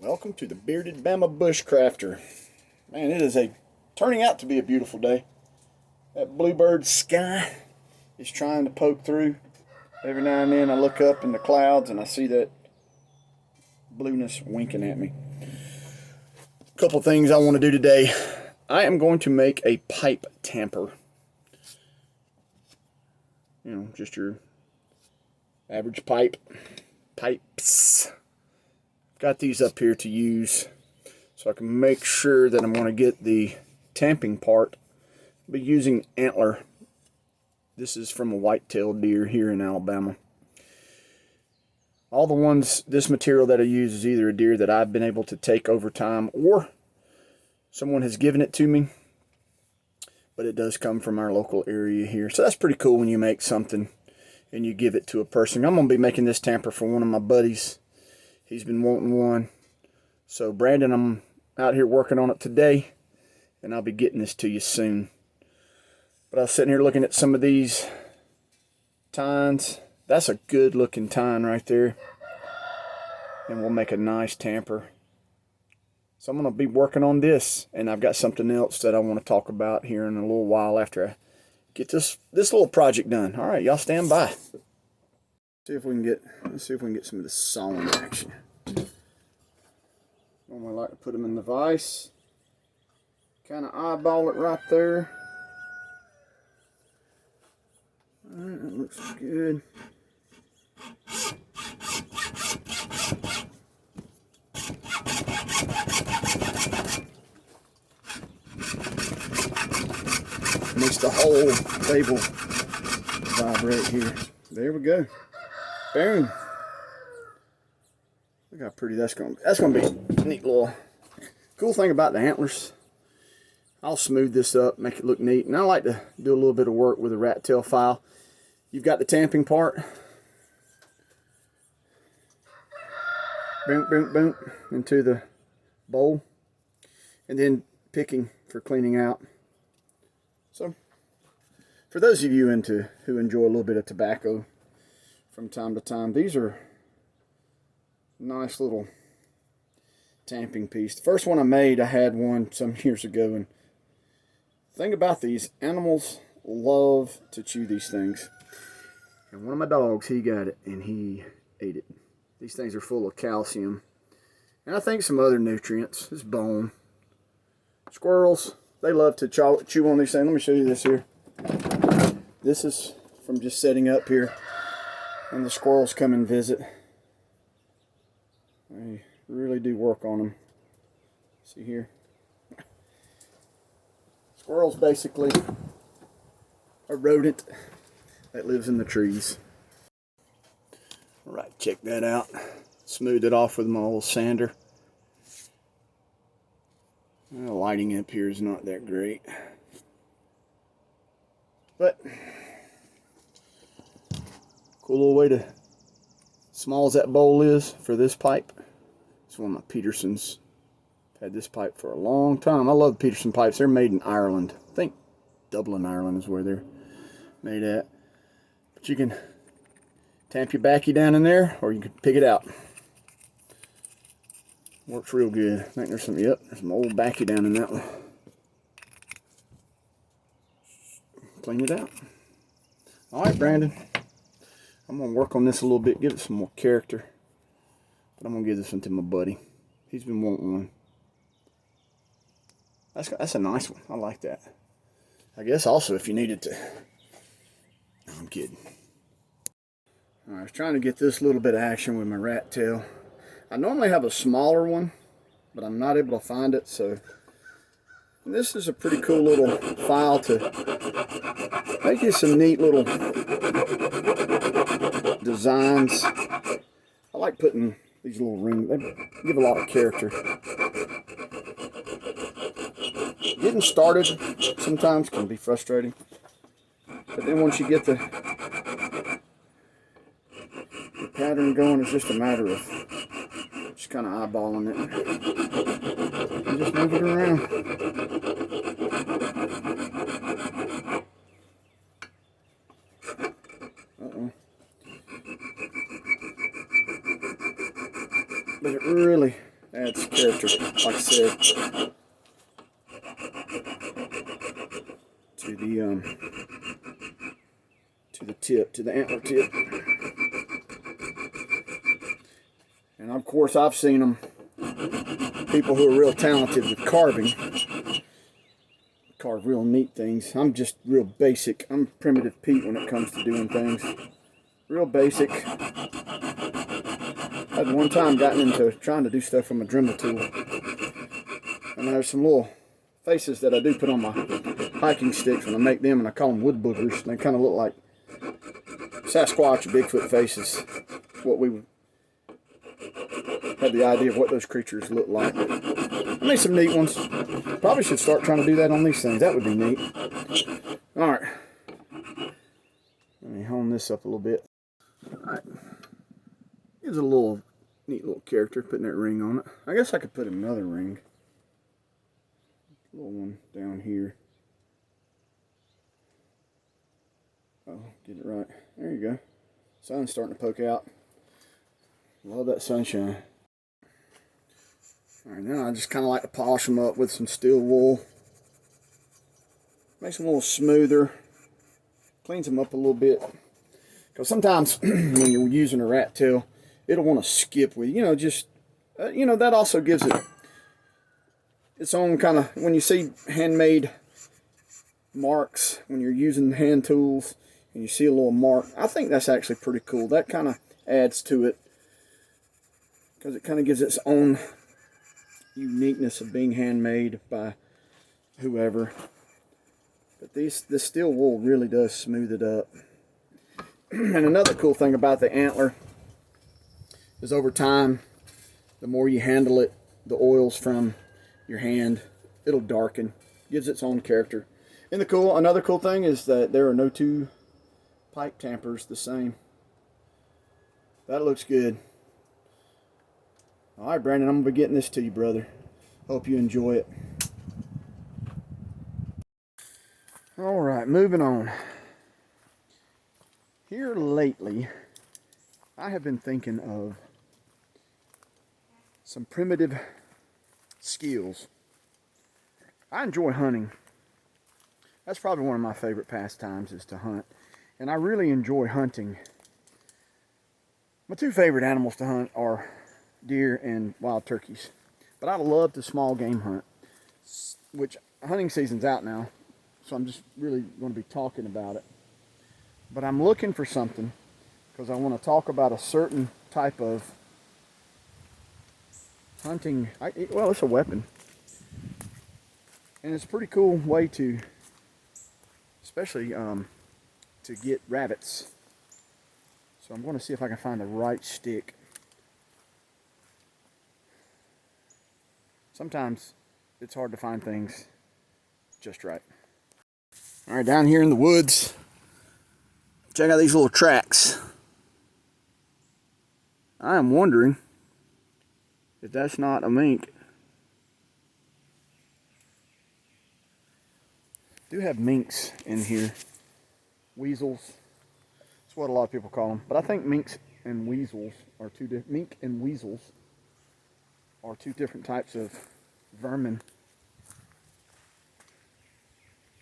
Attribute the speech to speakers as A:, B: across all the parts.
A: Welcome to the Bearded Bama Bushcrafter. Man, it is turning out to be a beautiful day. That bluebird sky is trying to poke through. Every now and then I look up in the clouds and I see that blueness winking at me. A couple things I want to do today. I am going to make a pipe tamper. You know, just your average pipes. Got these up here to use so I can make sure that I'm going to get the tamping part. I'll be using antler. This is from a white-tailed deer here in Alabama. All the ones, this material that I use is either a deer that I've been able to take over time or someone has given it to me. But it does come from our local area here. So that's pretty cool when you make something and you give it to a person. I'm going to be making this tamper for one of my buddies. He's been wanting one. So Brandon, I'm out here working on it today, and I'll be getting this to you soon. But I was sitting here looking at some of these tines. That's a good looking tine right there. And we'll make a nice tamper. So I'm going to be working on this, and I've got something else that I want to talk about here in a little while after I get this little project done. All right, y'all stand by. Let's see if we can get some of this sawing action. Normally I like to put them in the vise. Kind of eyeball it right there. Alright, that looks good. Makes the whole table vibrate here. There we go. Boom. Look how pretty that's gonna be a neat little cool thing about the antlers. I'll smooth this up, make it look neat, and I like to do a little bit of work with a rat tail file. You've got the tamping part. Boom, boom, boom into the bowl, and then picking for cleaning out. So, for those of you who enjoy a little bit of tobacco from time to time, these are nice little tamping piece. The first one I made, I had one some years ago, and the thing about these, animals love to chew these things. And one of my dogs, he got it and he ate it. These things are full of calcium and I think some other nutrients. It's bone. Squirrels, they love to chew on these things. Let me show you this here. This is from just setting up here and the squirrels come and visit. They really do work on them. See here? Squirrels basically a rodent that lives in the trees. All right, check that out. Smooth it off with my little sander. The lighting up here is not that great, but cool little way to, small as that bowl is for this pipe. It's one of my Petersons. I've had this pipe for a long time. I love Peterson pipes. They're made in Ireland. I think Dublin, Ireland is where they're made at. But you can tamp your backy down in there, or you can pick it out. Works real good. I think there's some old backy down in that one. Clean it out. All right, Brandon. I'm gonna work on this a little bit, give it some more character. But I'm gonna give this one to my buddy. He's been wanting one. That's a nice one. I like that. I guess also if you needed to. No, I'm kidding. I was trying to get this little bit of action with my rat tail. I normally have a smaller one, but I'm not able to find it, so this is a pretty cool little file to make you some neat little designs. I like putting these little rings, they give a lot of character. Getting started sometimes can be frustrating, but then once you get the pattern going, it's just a matter of just kind of eyeballing it and just move it around. But it really Adds character, like I said, to the antler tip. And of course, I've seen them, people who are real talented with carving, carve real neat things. I'm just real basic. I'm primitive Pete when it comes to doing things. Real basic. I'd one time gotten into trying to do stuff from a Dremel tool. And there's some little faces that I do put on my hiking sticks when I make them, and I call them wood boogers. And they kind of look like Sasquatch or Bigfoot faces. What we had the idea of what those creatures look like. I made some neat ones. Probably should start trying to do that on these things. That would be neat. Alright. Let me hone this up a little bit. Alright. Gives it a little neat little character, putting that ring on it. I guess I could put another ring. A little one down here. Oh, get it right. There you go. Sun's starting to poke out. Love that sunshine. Alright, now I just kind of like to polish them up with some steel wool. Makes them a little smoother. Cleans them up a little bit. Because sometimes when you're using a rat tail, it'll want to skip with, that also gives it its own kind of, when you see handmade marks, when you're using hand tools, and you see a little mark, I think that's actually pretty cool. That kind of adds to it, because it kind of gives its own uniqueness of being handmade by whoever. But this steel wool really does smooth it up. And another cool thing about the antler is over time, the more you handle it, the oils from your hand, it'll darken, gives its own character. And another cool thing is that there are no two pipe tampers the same. That looks good. All right, Brandon, I'm going to be getting this to you, brother. Hope you enjoy it. All right, moving on. Here lately, I have been thinking of some primitive skills. I enjoy hunting. That's probably one of my favorite pastimes, is to hunt. And I really enjoy hunting. My two favorite animals to hunt are deer and wild turkeys. But I love to small game hunt, which hunting season's out now, so I'm just really going to be talking about it. But I'm looking for something, because I want to talk about a certain type of hunting. Well, it's a weapon. And it's a pretty cool way to, especially to get rabbits. So I'm going to see if I can find the right stick. Sometimes it's hard to find things just right. All right, down here in the woods, check out these little tracks. I am wondering if that's not a mink. Do have minks in here. Weasels. That's what a lot of people call them. But I think minks and weasels are mink and weasels are two different types of vermin.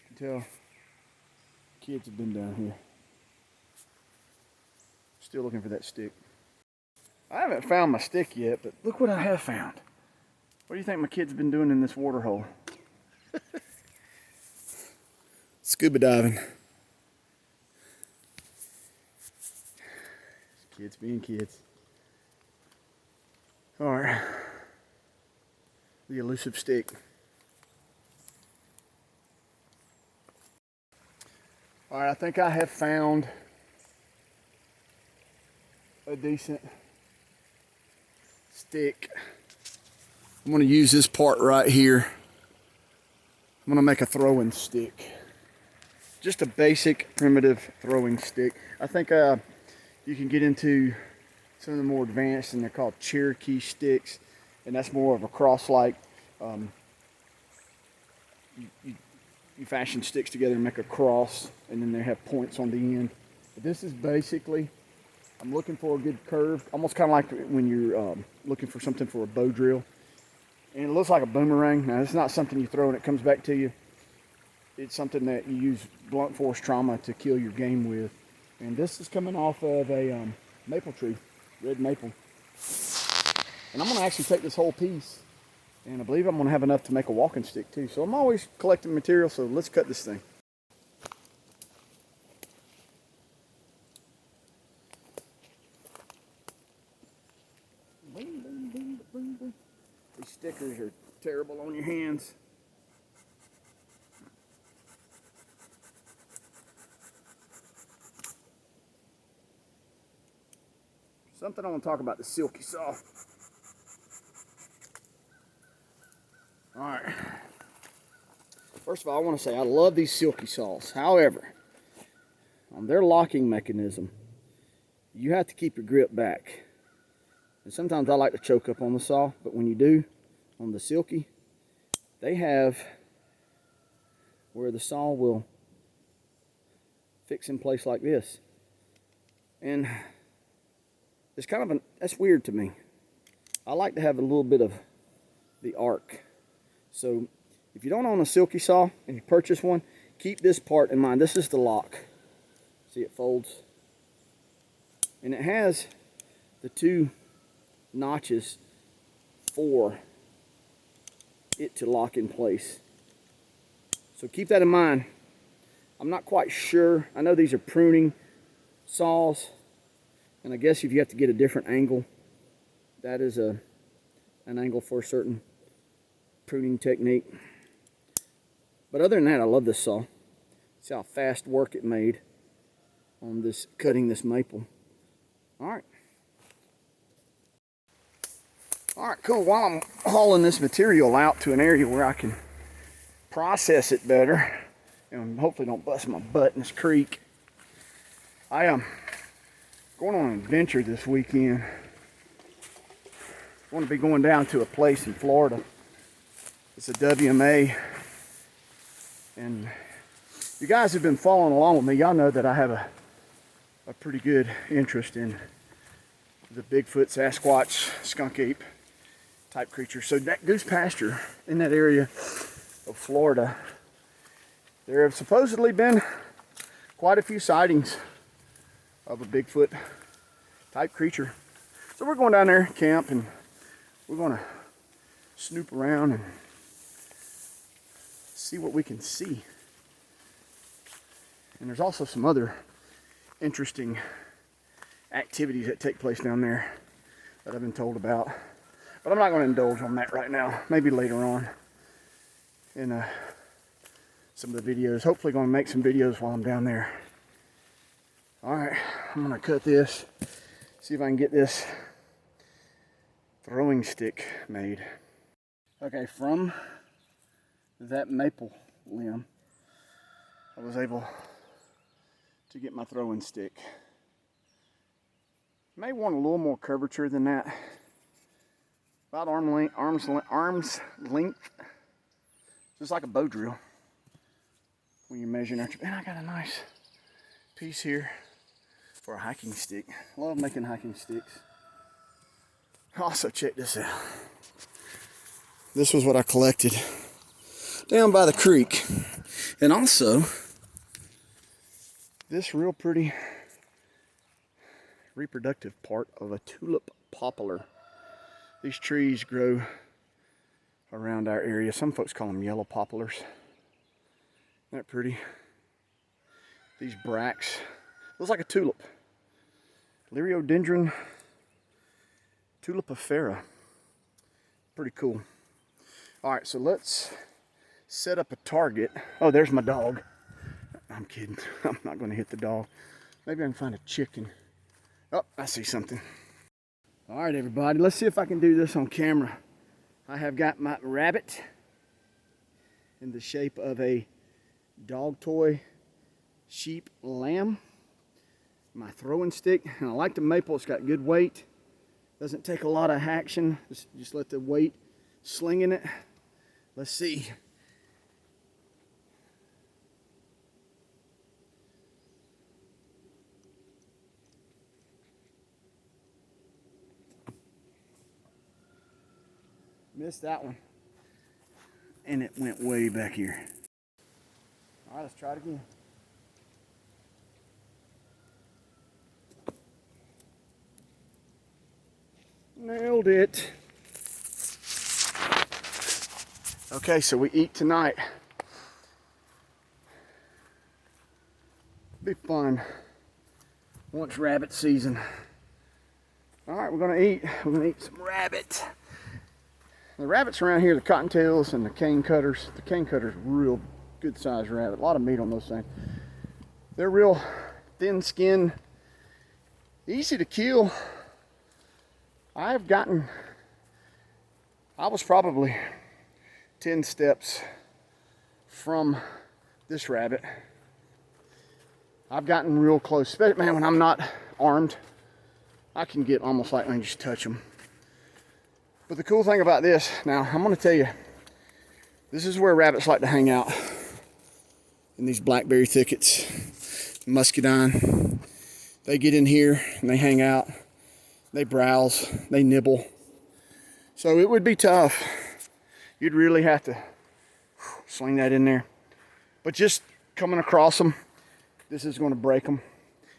A: You can tell kids have been down here. Still looking for that stick. I haven't found my stick yet, but look what I have found. What do you think my kids have been doing in this water hole? Scuba diving. Kids being kids. Alright. The elusive stick. Alright, I think I have found a decent stick. I'm going to use this part right here. I'm going to make a throwing stick. Just a basic primitive throwing stick. I think you can get into some of the more advanced, and they're called Cherokee sticks, and that's more of a cross-like. You fashion sticks together and make a cross, and then they have points on the end. But this is basically, I'm looking for a good curve, almost kind of like when you're looking for something for a bow drill. And it looks like a boomerang. Now, it's not something you throw and it comes back to you. It's something that you use blunt force trauma to kill your game with. And this is coming off of a maple tree, red maple. And I'm going to actually take this whole piece, and I believe I'm going to have enough to make a walking stick too. So I'm always collecting material, so let's cut this thing. Boom, boom, boom, boom, boom. These stickers are terrible on your hands. Something I want to talk about, the silky saw. All right. First of all, I want to say I love these silky saws. However, on their locking mechanism, you have to keep your grip back. And sometimes I like to choke up on the saw, but when you do, on the silky, they have where the saw will fix in place like this. And it's kind of that's weird to me. I like to have a little bit of the arc. So if you don't own a silky saw and you purchase one, keep this part in mind. This is the lock. See, it folds. And it has the two notches for it to lock in place. So keep that in mind. I'm not quite sure. I know these are pruning saws, and I guess if you have to get a different angle, that is an angle for a certain pruning technique. But other than that, I love this saw. See how fast work it made on this, cutting this maple. All right. All right, cool. While I'm hauling this material out to an area where I can process it better and hopefully don't bust my butt in this creek, I am going on an adventure this weekend. I want to be going down to a place in Florida. It's a WMA, and you guys have been following along with me. Y'all know that I have a pretty good interest in the Bigfoot, Sasquatch, skunk ape type creature. So that goose pasture in that area of Florida, there have supposedly been quite a few sightings of a Bigfoot type creature. So we're going down there, camp, and we're going to snoop around and see what we can see. And there's also some other interesting activities that take place down there that I've been told about. But I'm not going to indulge on that right now. Maybe later on in some of the videos. Hopefully going to make some videos while I'm down there. Alright, I'm going to cut this. See if I can get this throwing stick made. Okay, from that maple limb, I was able to get my throwing stick. May want a little more curvature than that. About arm's length. Just like a bow drill. When you're measuring out your, and I got a nice piece here for a hiking stick. Love making hiking sticks. Also, check this out. This was what I collected down by the creek. And also, this real pretty reproductive part of a tulip poplar. These trees grow around our area. Some folks call them yellow poplars. Isn't that pretty? These bracts. Looks like a tulip. Liriodendron tulipifera. Pretty cool. Alright, so let's set up a target. Oh, there's my dog. I'm kidding. I'm not going to hit the dog. Maybe I can find a chicken. Oh, I see something. Alright, everybody. Let's see if I can do this on camera. I have got my rabbit in the shape of a dog toy sheep lamb. My throwing stick. And I like the maple. It's got good weight. Doesn't take a lot of action. Just let the weight sling in it. Let's see. Missed that one. And it went way back here. All right, let's try it again. Nailed it. Okay, so we eat tonight. Be fun once rabbit season. All right, we're gonna eat. We're gonna eat some rabbit. The rabbits around here, the cottontails and the cane cutters. The cane cutters, real good sized rabbit. A lot of meat on those things. They're real thin skinned, easy to kill. I was probably 10 steps from this rabbit. I've gotten real close. Man, when I'm not armed, I can get almost like I can just touch them. But the cool thing about this, now I'm going to tell you, this is where rabbits like to hang out, in these blackberry thickets, muscadine. They get in here and they hang out, they browse, they nibble. So it would be tough. You'd really have to sling that in there. But just coming across them, this is going to break them.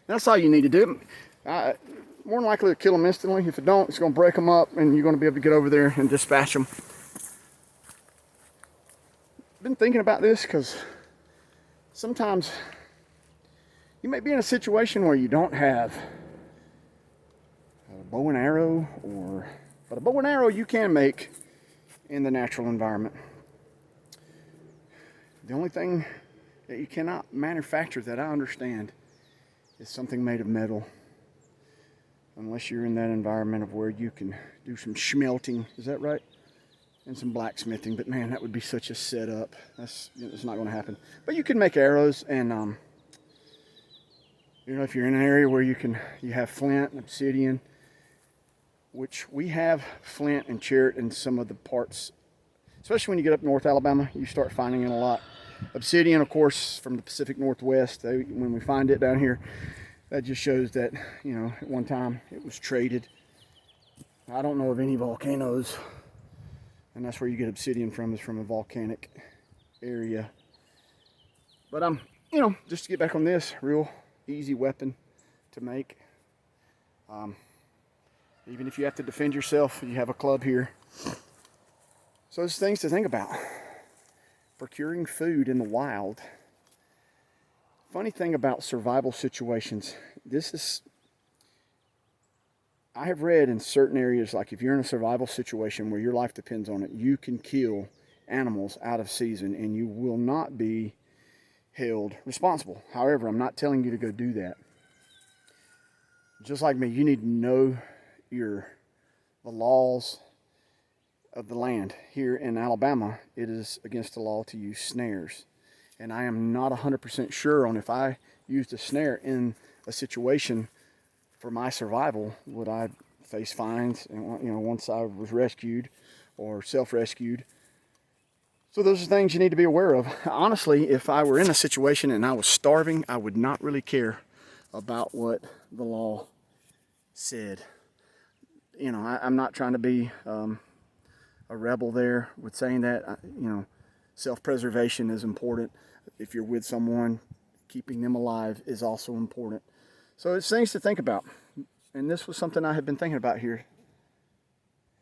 A: That's all you need to do. More than likely to kill them instantly. If it don't, it's going to break them up and you're going to be able to get over there and dispatch them. I've been thinking about this because sometimes you may be in a situation where you don't have a bow and arrow, but a bow and arrow you can make in the natural environment. The only thing that you cannot manufacture that I understand is something made of metal. Unless you're in that environment of where you can do some smelting, is that right? And some blacksmithing, but man, that would be such a setup. It's not going to happen. But you can make arrows, and if you're in an area where you have flint and obsidian, which we have flint and chert in some of the parts, especially when you get up North Alabama, you start finding it a lot. Obsidian, of course, from the Pacific Northwest. When we find it down here, that just shows that, at one time it was traded. I don't know of any volcanoes, and that's where you get obsidian from, is from a volcanic area. But just to get back on this, real easy weapon to make. Even if you have to defend yourself, you have a club here. So there's things to think about. Procuring food in the wild. Funny thing about survival situations, I have read in certain areas, like if you're in a survival situation where your life depends on it, you can kill animals out of season and you will not be held responsible. However, I'm not telling you to go do that. Just like me, you need to know the laws of the land. Here in Alabama, it is against the law to use snares. And I am not 100% sure on if I used a snare in a situation for my survival, would I face fines, once I was rescued or self-rescued. So those are things you need to be aware of. Honestly, if I were in a situation and I was starving, I would not really care about what the law said. I'm not trying to be a rebel there with saying that. Self-preservation is important. If you're with someone, keeping them alive is also important. So it's things to think about. And this was something I have been thinking about here,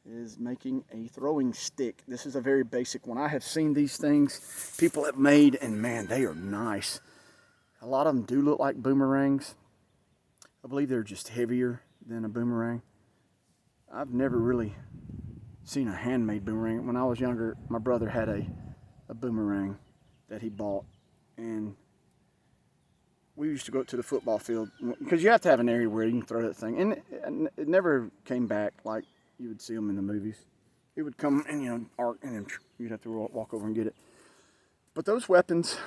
A: is making a throwing stick. This is a very basic one. I have seen these things people have made, and man, they are nice. A lot of them do look like boomerangs. I believe they're just heavier than a boomerang. I've never really seen a handmade boomerang. When I was younger, my brother had a boomerang that he bought, and we used to go to the football field because you have to have an area where you can throw that thing, and it never came back like you would see them in the movies. It would come and arc, and then you'd have to walk over and get it. But those weapons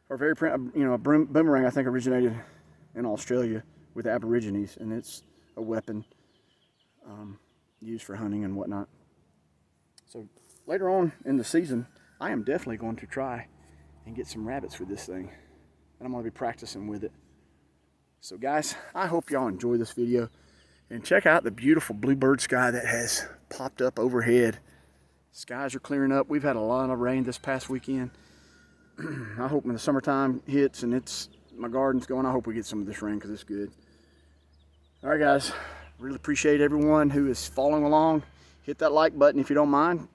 A: are very a boomerang I think originated in Australia with Aborigines, and it's a weapon used for hunting and whatnot. So later on in the season, I am definitely going to try and get some rabbits with this thing, and I'm going to be practicing with it. So guys, I hope y'all enjoy this video, and check out the beautiful bluebird sky that has popped up overhead. Skies are clearing up. We've had a lot of rain this past weekend. I hope when the summertime hits and my garden's going, I hope we get some of this rain because it's good. All right, guys. Really appreciate everyone who is following along. Hit that like button if you don't mind.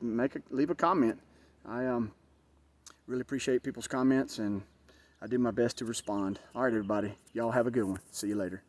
A: Leave a comment. I really appreciate people's comments, and I do my best to respond. All right, everybody. Y'all have a good one. See you later.